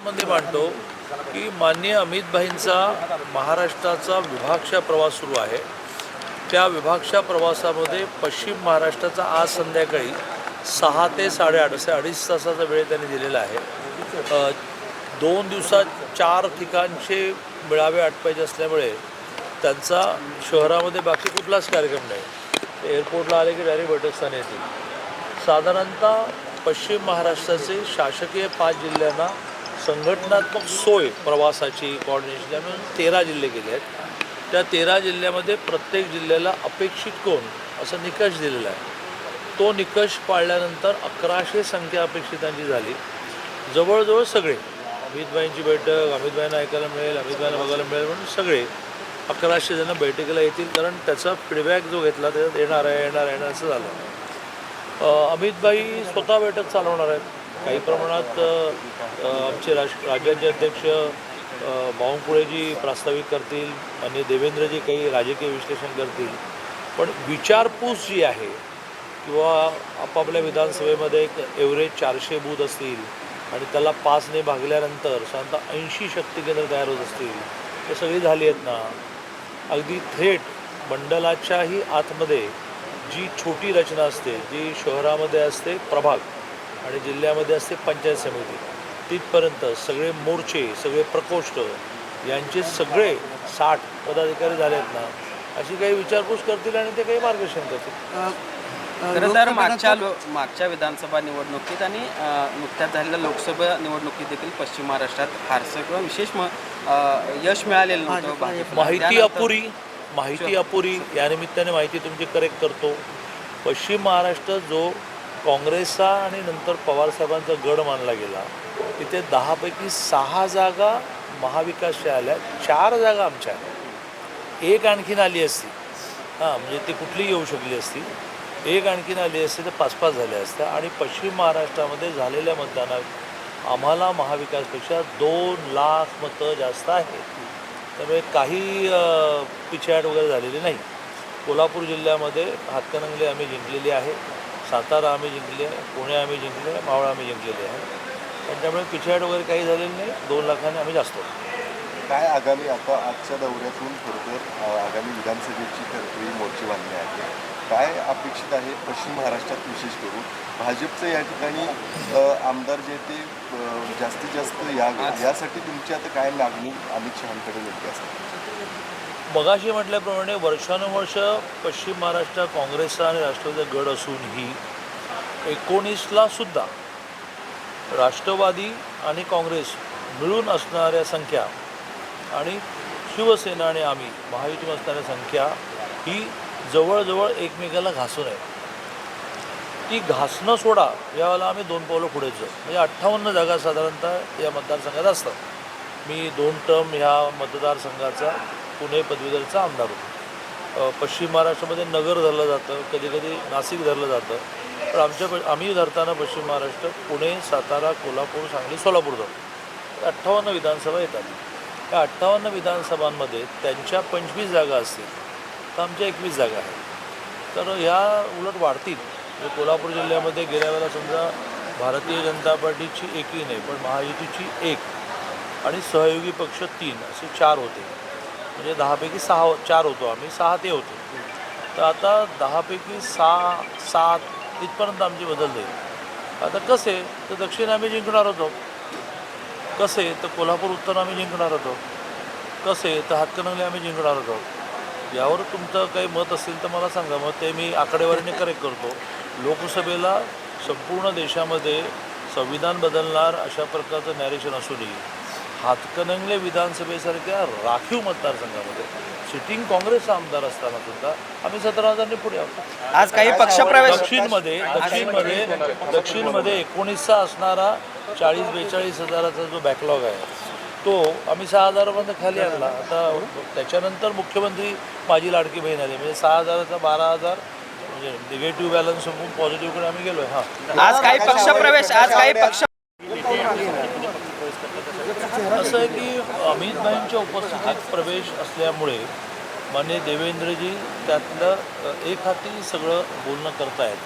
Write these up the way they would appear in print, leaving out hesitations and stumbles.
मध्ये मांडतो की माननीय अमित भाईंचा महाराष्ट्राचा विभागशा प्रवास सुरू आहे. त्या विभागशा प्रवासामध्ये पश्चिम महाराष्ट्राचा आज संध्याकाळी 6 ते 8:30 असे 2.5 तासाचा वेळ त्यांनी दिलेला आहे. 2 दिवसात 4 ठिकाणचे मेळावे आटपायचे असल्यामुळे त्यांचा शहरामध्ये बाकी कुठलाच कार्यक्रम नाही. ते एअरपोर्टला आले की डायरेक्ट बैठकस्थानी येतील. साधारणतः पश्चिम महाराष्ट्राचे शासकीय 5 जिल्ह्यांना संघटनात्मक सोय प्रवासाची कॉर्डिनेशन म्हणून 13 जिल्हे केले आहेत. त्या 13 जिल्ह्यामध्ये प्रत्येक जिल्ह्याला अपेक्षित कोण असा निकष दिलेला आहे. तो निकष पाळल्यानंतर 1100 संख्या अपेक्षितांची झाली. जवळजवळ सगळे अमितभाईंची बैठक अमितभाईंना ऐकायला मिळेल, अमितभाईंना बघायला मिळेल म्हणून सगळे 1100 जण बैठकीला येतील. कारण त्याचा फीडबॅक जो घेतला त्याच्यात येणार आहे असं झालं. अमितभाई स्वतः बैठक चालवणार आहेत. काही प्रमाणात आमचे राज्याचे अध्यक्ष बावनकुळेजी प्रास्ताविक करतील, आणि देवेंद्रजी काही राजकीय विश्लेषण करतील. पण विचारपूस जी आहे किंवा आपापल्या विधानसभेमध्ये एक एव्हरेज 400 बूथ असतील आणि त्याला 5ने भागल्यानंतर साधारणतः 80 शक्ती केंद्र तयार होत असतील, ते सगळी झाली आहेत ना. अगदी थेट मंडलाच्याही आतमध्ये जी छोटी रचना असते, जी शहरामध्ये असते प्रभाग आणि जिल्ह्यामध्ये असते पंचायत समिती, तिथपर्यंत सगळे मोर्चे, सगळे प्रकोष्ठ यांचे सगळे 60 पदाधिकारी झाले आहेत ना. अशी काही विचारपूस करतील आणि ते काही मार्गदर्शन करतील. खरं तर मागच्या विधानसभा निवडणुकीत आणि नुकत्याच झालेल्या लोकसभा निवडणुकीत देखील पश्चिम महाराष्ट्रात फारसं किंवा विशेष यश मिळालेलं नव्हतं. माहिती अपुरी या निमित्ताने माहिती तुमची करेक्ट करतो. पश्चिम महाराष्ट्र जो काँग्रेसचा आणि नंतर पवारसाहेबांचा गड मानला गेला, तिथे 10 पैकी 6 जागा महाविकासच्या आल्या, 4 जागा आमच्या आल्या. एक आणखीन आली असती, म्हणजे ती कुठलीही येऊ शकली असती. एक आणखीन आली असती तर 5-5 झाल्या असत्या. आणि पश्चिम महाराष्ट्रामध्ये झालेल्या मतदानात आम्हाला महाविकासपेक्षा 2 लाख मतं जास्त आहेत. त्यामुळे काही पिछेहाट वगैरे झालेली नाही. कोल्हापूर जिल्ह्यामध्ये हातकणंगले आम्ही जिंकलेली आहे, सातारा आम्ही जिंकली आहे, पुणे आम्ही जिंकले आहे, मावळ आम्ही जिंकलेली आहे. आणि त्यामुळे पिछेहाट वगैरे काही झालेली नाही. 2 लाखांनी आम्ही जास्त. काय आगामी आता आजच्या दौऱ्यातून थोडक्यात आगामी विधानसभेची खरखरी मोर्चे बांधणे आहे, काय अपेक्षित आहे पश्चिम महाराष्ट्रात विशेष करून? भाजपचं या ठिकाणी आमदार जे ते जास्तीत जास्त यासाठी तुमची आता काय मागणी अमित शहांकडे नेमकी असते? मगाशी म्हटल्याप्रमाणे वर्षानुवर्ष पश्चिम महाराष्ट्रात काँग्रेसचा आणि राष्ट्रवादीचा गड असूनही 19ला सुद्धा राष्ट्रवादी आणि काँग्रेस मिळून असणाऱ्या संख्या आणि शिवसेना आणि आम्ही महायुतीमध्ये असणाऱ्या संख्या ही जवळजवळ एकमेकाला घासून आहे. ती घासणं सोडा, यावेळेला आम्ही 2 पावलं पुढे जाऊ. म्हणजे 58 जागा साधारणतः या मतदारसंघात असतात. मी 2 टर्म ह्या मतदारसंघाचा पुणे पदवीधरचा आमदार होतो. पश्चिम महाराष्ट्रामध्ये नगर धरलं जातं, कधीकधी नाशिक धरलं जातं. पण आम्ही धरताना पश्चिम महाराष्ट्र पुणे, सातारा, कोल्हापूर, सांगली, सोलापूर धरतो. 58 विधानसभा येतात. त्या 58 विधानसभांमध्ये त्यांच्या 25 जागा असतील तर आमच्या 21 जागा आहेत. तर ह्या उलट वाढतील. म्हणजे कोल्हापूर जिल्ह्यामध्ये गेल्या वेळेला समजा भारतीय जनता पार्टीची एकही नाही, पण महायुतीची 1 आणि सहयोगी पक्ष 3 असे 4 होते. म्हणजे 10 पैकी 4 होतो आम्ही, 6 ते होतो. तर आता 10 पैकी 6-7 इथपर्यंत आमची बदल जाईल. आता कसे तर दक्षिण आम्ही जिंकणार होतो, कसे तर कोल्हापूर उत्तर आम्ही जिंकणार होतो, कसे तर हातकणंगले आम्ही जिंकणार होतो. यावर तुमचं काही मत असेल तर मला सांगा, मग ते मी आकडेवारीने करेक्ट करतो. लोकसभेला संपूर्ण देशामध्ये संविधान बदलणार अशा प्रकारचं नॅरेशन असूनही हातकणंगले विधानसभेसारख्या राखीव मतदारसंघामध्ये सिटिंग काँग्रेसचा आमदार असताना सुद्धा आम्ही 17,000 पुढे आहोत. आज काही पक्षप्रवेश दक्षिणमध्ये 19चा असणारा 40-42 हजाराचा जो बॅकलॉग आहे तो आम्ही 6,000पर्यंत खाली आणला. आता त्याच्यानंतर मुख्यमंत्री माझी लाडकी बहीण आली, म्हणजे 6,000चा 12,000 म्हणजे निगेटिव्ह बॅलन्स होऊन पॉझिटिव्हकडे आम्ही गेलो आहे. आज काही पक्षप्रवेश असं आहे की अमित भाईंच्या उपस्थितीत प्रवेश असल्यामुळे माननीय देवेंद्रजी त्यातलं एक हाती सगळं बोलणं करतायत.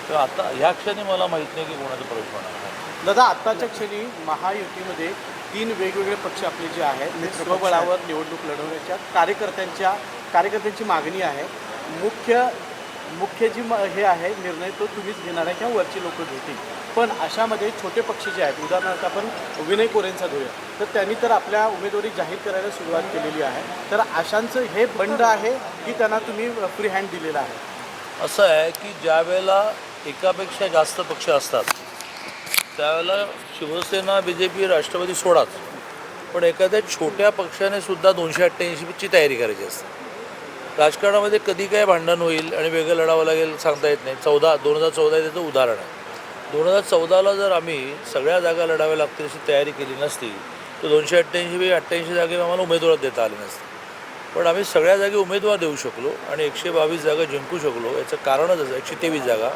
तर आता ह्या क्षणी मला माहीत नाही की कोणाचा प्रवेश होणार आहे. दादा, आत्ताच्या क्षणी महायुतीमध्ये 3 वेगवेगळे पक्ष आपले जे आहेत ते स्वबळावर निवडणूक लढवण्याच्या कार्यकर्त्यांची मागणी आहे. मुख्य जी हे आहे निर्णय तो तुम्हीच घेणार आहे किंवा वरची लोक घेतील. पण अशामध्ये छोटे पक्ष जे आहेत, उदाहरणार्थ आपण विनय कोरेंचा घेऊया, तर त्यांनी तर आपल्या उमेदवारी जाहीर करायला सुरुवात केलेली आहे. तर आशांचं हे बंड आहे की त्यांना तुम्ही फ्री हँड दिलेला आहे? असं आहे की ज्या वेळेला एकापेक्षा जास्त पक्ष असतात त्यावेळेला शिवसेना, BJP, राष्ट्रवादी सोडाच, पण एखाद्या छोट्या पक्षाने सुद्धा 288ची तयारी करायची असते. राजकारणामध्ये कधी काय भांडण होईल आणि वेगळं लढावं लागेल सांगता येत नाही. 2014 त्याचं उदाहरण आहे. 2014ला जर आम्ही सगळ्या जागा लढाव्या लागतील अशी तयारी केली नसती तर 288 जागे आम्हाला उमेदवार देता आले नसते. पण आम्ही सगळ्या जागी उमेदवार देऊ शकलो आणि 122 जागा जिंकू शकलो. याचं कारणच असं, 123 जागा,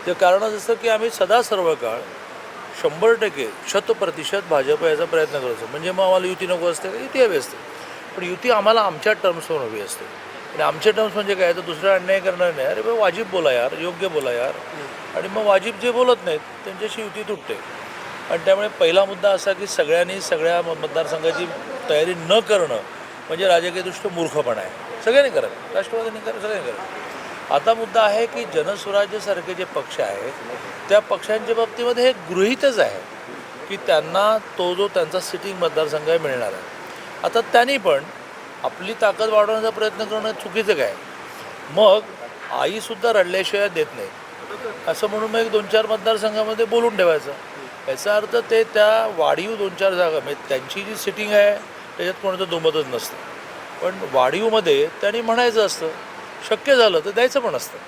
ते कारणच असतं की आम्ही सदा सर्व काळ 100% 100% भाजप याचा प्रयत्न करायचो. म्हणजे मग आम्हाला युती नको असते का? युती हवी असते, पण युती आम्हाला आमच्या टर्म्सवर हवी असते. आणि आमचे टर्म्स म्हणजे काय, तर दुसरा अन्याय करणार नाही. अरे बा वाजिब बोला यार, योग्य बोला यार. आणि मग वाजिब जे बोलत नाहीत त्यांच्याशी युती तुटते. आणि त्यामुळे पहिला मुद्दा असा की सगळ्यांनी सगळ्या मतदारसंघाची तयारी न करणं म्हणजे राजकीयदृष्ट्या मूर्खपणा आहे. सगळ्यांनी करावं, राष्ट्रवादीने करावं, सगळ्यांनी करावं. आता मुद्दा आहे की जनस्वराज्यसारखे जे पक्ष आहेत त्या पक्षांच्या बाबतीमध्ये हे गृहीतच आहे की त्यांना तो जो त्यांचा सिटिंग मतदारसंघ आहे मिळणार आहे. आता त्यांनी पण आपली ताकद वाढवण्याचा प्रयत्न करणं चुकीचं काय? मग आईसुद्धा रडल्याशिवाय देत नाही असं म्हणून मग 1-2-4 मतदारसंघामध्ये बोलून ठेवायचं. याचा अर्थ ते त्या वाढीव 2-4 जागा म्हणजे त्यांची जी सिटिंग आहे त्याच्यात कोणाचं दुमतच नसतं, पण वाढीवमध्ये त्यांनी म्हणायचं असतं, शक्य झालं तर द्यायचं पण असतं.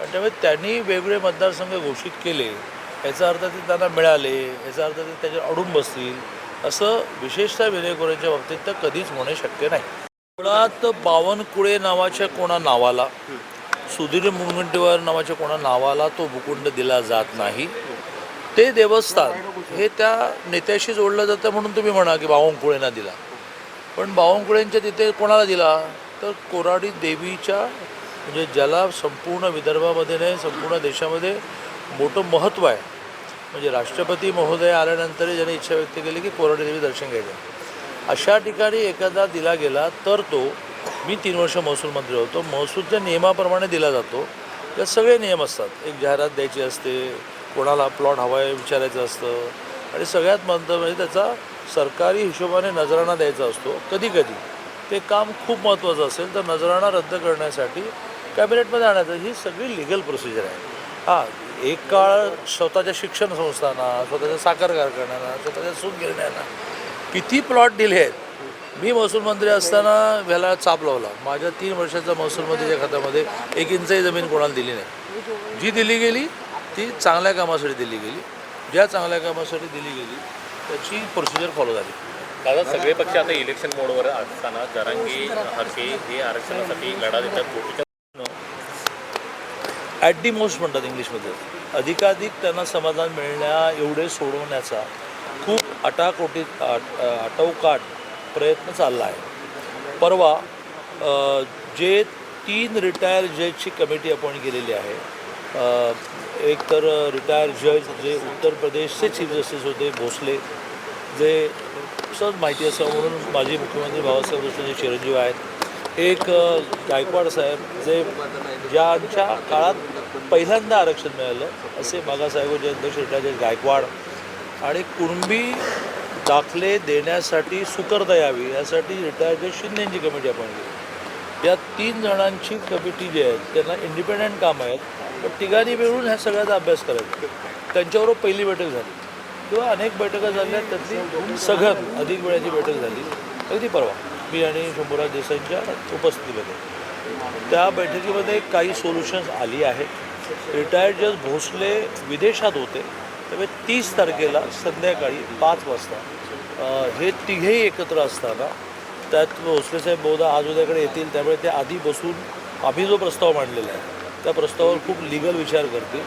आणि त्यामुळे त्यांनी वेगवेगळे मतदारसंघ घोषित केले याचा अर्थ ते त्यांना मिळाले, याचा अर्थ ते त्याच्यात अडून बसतील असं विशेषतः विनय कोरेंच्या बाबतीत तर कधीच होणे शक्य नाही. मुळात बावनकुळे नावाच्या कोणा नावाला, सुधीर मुनगंटीवार नावाच्या कोणा नावाला तो भूखंड दिला जात नाही. ते देवस्थान हे त्या नेत्याशी जोडलं जातं म्हणून तुम्ही म्हणा की बावनकुळेंना दिला, पण बावनकुळेंच्या तिथे कोणाला दिला तर कोराडी देवीच्या, म्हणजे ज्याला संपूर्ण विदर्भामध्ये नाही संपूर्ण देशामध्ये मोठं महत्त्व आहे. म्हणजे राष्ट्रपती महोदय आल्यानंतरही ज्याने इच्छा व्यक्त केली की कोराडी देवी दर्शन घ्यायचं, अशा ठिकाणी एखादा दिला गेला तर तो, मी 3 वर्ष महसूल मंत्री होतो, महसूलच्या नियमाप्रमाणे दिला जातो. त्यात सगळे नियम असतात. एक जाहिरात द्यायची असते, कोणाला प्लॉट हवा आहे विचारायचं असतं, आणि सगळ्यात महत्त्वाचं म्हणजे त्याचा सरकारी हिशोबाने नजराणा द्यायचा असतो. कधी कधी ते काम खूप महत्त्वाचं असेल तर नजराणा रद्द करण्यासाठी कॅबिनेटमध्ये आणायचं. ही सगळी लिगल प्रोसिजर आहे. हां, एक काळ स्वतःच्या शिक्षण संस्थांना, स्वतःच्या साखर कारखान्यांना, स्वतःच्या सूतगिरण्यांना किती प्लॉट दिले आहेत. मी महसूल मंत्री असताना ह्याला चाप लावला. माझ्या 3 वर्षाच्या महसूल मंत्रीच्या खात्यामध्ये 1 इंचही जमीन कोणाला दिली नाही. जी दिली गेली ती चांगल्या कामासाठी दिली गेली. ज्या चांगल्या कामासाठी दिली गेली त्याची प्रोसिजर फॉलो झाली. दादा, सगळे पक्ष आता इलेक्शन मोडवर असताना जरांगे हरके हे आरक्षणासाठी लढा देतात. ॲट दी मोस्ट म्हणतात इंग्लिशमध्ये, अधिकाधिक त्यांना समाधान मिळण्या एवढे सोडवण्याचा खूप आटवकाट प्रयत्न चालला आहे. परवा जे 3 रिटायर जजची कमिटी अपॉइंट केलेली आहे, एक तर रिटायर जज जे उत्तर प्रदेशचे चीफ जस्टिस होते भोसले, जे सहज माहिती असावं म्हणून माजी मुख्यमंत्री बाबासाहेब भोसले चिरंजीव आहेत. एक गायकवाड साहेब जे ज्यांच्या काळात पहिल्यांदा आरक्षण मिळालं असे मागासाहेबाचे अध्यक्ष रिटायर जज गायकवाड, आणि कुणबी दाखले देण्यासाठी सुकरता यावी यासाठी रिटायर जज शिंदेची कमिटी अपॉइंट केली. या 3 जणांची कमिटी जी आहे त्यांना इंडिपेंडंट काम आहेत, पण तिघांनी मिळून ह्या सगळ्याचा अभ्यास करायचा. त्यांच्याबरोबर पहिली बैठक झाली किंवा अनेक बैठका झाल्या, त्यातली सघन अधिक वेळाची बैठक झाली अगदी परवा मी आणि शंभूराज देसाईंच्या उपस्थितीमध्ये. त्या बैठकीमध्ये काही सोल्युशन्स आली आहेत. रिटायर्ड जज भोसले विदेशात होते, त्यामुळे 30 तारखेला संध्याकाळी 5 वाजता हे तिघेही एकत्र असताना, त्यात भोसले साहेब बहुधा आज उद्याकडे येतील, त्यामुळे ते आधी बसून आम्ही जो प्रस्ताव मांडलेला आहे त्या प्रस्तावावर खूप लिगल विचार करतील.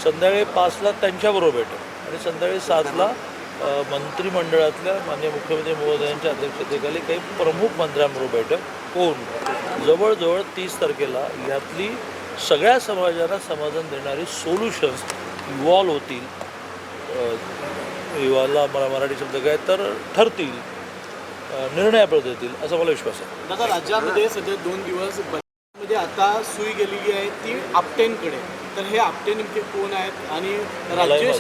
संध्याकाळी 5ला त्यांच्याबरोबर बैठक आणि संध्याकाळी 7ला मंत्रिमंडळातल्या माननीय मुख्यमंत्री महोदयांच्या अध्यक्षतेखाली काही प्रमुख मंत्र्यांबरोबर बैठक होऊन जवळजवळ 30 तारखेला यातली सगळ्या समाजाला समाधान देणारी सोल्युशन्स इव्हॉल्व होतील. युवाला मला मराठी शब्द काय तर ठरतील, निर्णयाप्रत येतील असं मला विश्वास आहे. दादा, राज्यामध्ये सध्या 2 दिवस मध्ये आता सुई गेलेली आहे ती आपटेंकडे. तर हे आपटे नेमके कोण आहेत आणि राज्य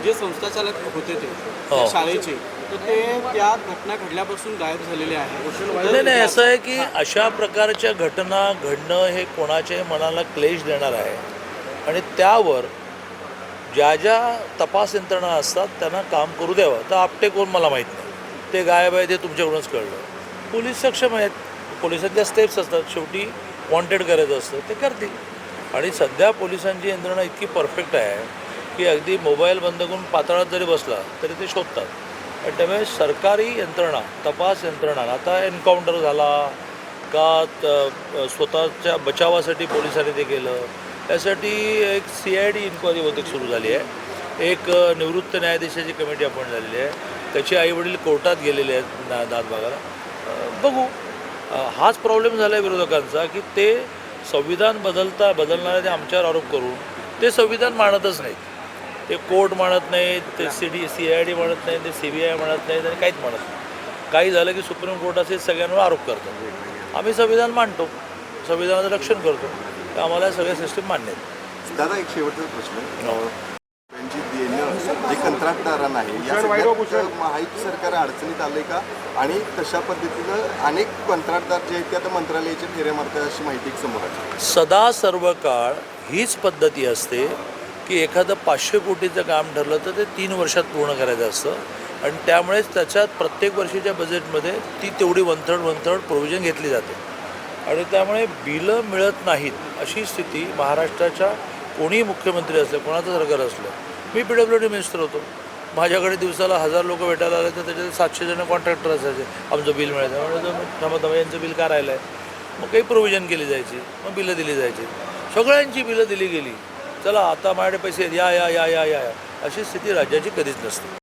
जे संस्थाचालक होते ते त्या शाळेचे, तर ते त्या घटना घडल्यापासून गायब झालेले आहेत. नाही, असं आहे की अशा प्रकारच्या घटना घडणं हे कोणाच्याही मनाला क्लेश देणार आहे आणि त्यावर ज्या ज्या तपास यंत्रणा असतात त्यांना काम करू द्यावं. तर आपटे कोण मला माहीत नाही, ते गायब आहे ते तुमच्याकडूनच कळलं. पोलीस सक्षम आहेत, पोलिसांच्या स्टेप्स असतात, शेवटी वॉन्टेड करायचं असतं ते करतील. आणि सध्या पोलिसांची यंत्रणा इतकी परफेक्ट आहे की अगदी मोबाईल बंद करून पाताळात जरी बसला तरी ते शोधतात. आणि त्यामुळे सरकारी यंत्रणा, तपास यंत्रणा, आता एन्काउंटर झाला का स्वतःच्या बचावासाठी पोलिसांनी ते केलं, यासाठी एक CID इन्क्वायरी बहुतेक सुरू झाली आहे. एक निवृत्त न्यायाधीशाची कमिटी अपॉइंट झालेली आहे, त्याचे आईवडील कोर्टात गेलेले आहेत दाद मागायला. बघू, हाच प्रॉब्लेम झाला आहे विरोधकांचा की ते संविधान बदलणारे ते आमच्यावर आरोप करून ते संविधान मानतच नाहीत. ते कोर्ट मानत नाहीत, ते CID मानत नाहीत, ते CBI मानत नाहीत आणि काहीच मानत नाही. काही झालं की सुप्रीम कोर्ट असे सगळ्यांवर आरोप करतात. आम्ही संविधान मानतो, संविधानाचं रक्षण करतो, तर आम्हाला या सगळ्या सिस्टीम मान्य आहेत. दादा, एक शेवटचा प्रश्न, त्यांची देणं जे कंत्राटदारांना आहे या सगळ्यात महायुती सरकार अडचणीत आलंय का? आणि तशा पद्धतीनं अनेक कंत्राटदार जे आहेत ते आता मंत्रालयाच्या फेऱ्या मारतात अशी माहिती समोर आली. सदा सर्व काळ हीच पद्धती असते की एखादं 500 कोटीचं काम ठरलं तर ते 3 वर्षात पूर्ण करायचं असतं आणि त्यामुळेच त्याच्यात प्रत्येक वर्षीच्या बजेटमध्ये ती तेवढी वन थर्ड प्रोव्हिजन घेतली जाते. आणि त्यामुळे बिलं मिळत नाहीत अशी स्थिती महाराष्ट्राच्या कोणीही मुख्यमंत्री असलं, कोणाचं सरकार असलं. मी PWD मिनिस्टर होतो, माझ्याकडे दिवसाला 1000 लोक भेटायला आले तर त्याच्यात 700 जण कॉन्ट्रॅक्टर असायचे. आमचं बिल मिळायचं म्हणजे थांबा यांचं बिल का राहिलं आहे, मग काही प्रोव्हिजन केली जायची, मग बिलं दिली जायची. सगळ्यांची बिलं दिली गेली. चला आता माझ्याकडे पैसे या या या या या अशी स्थिती राज्याची कधीच नसते.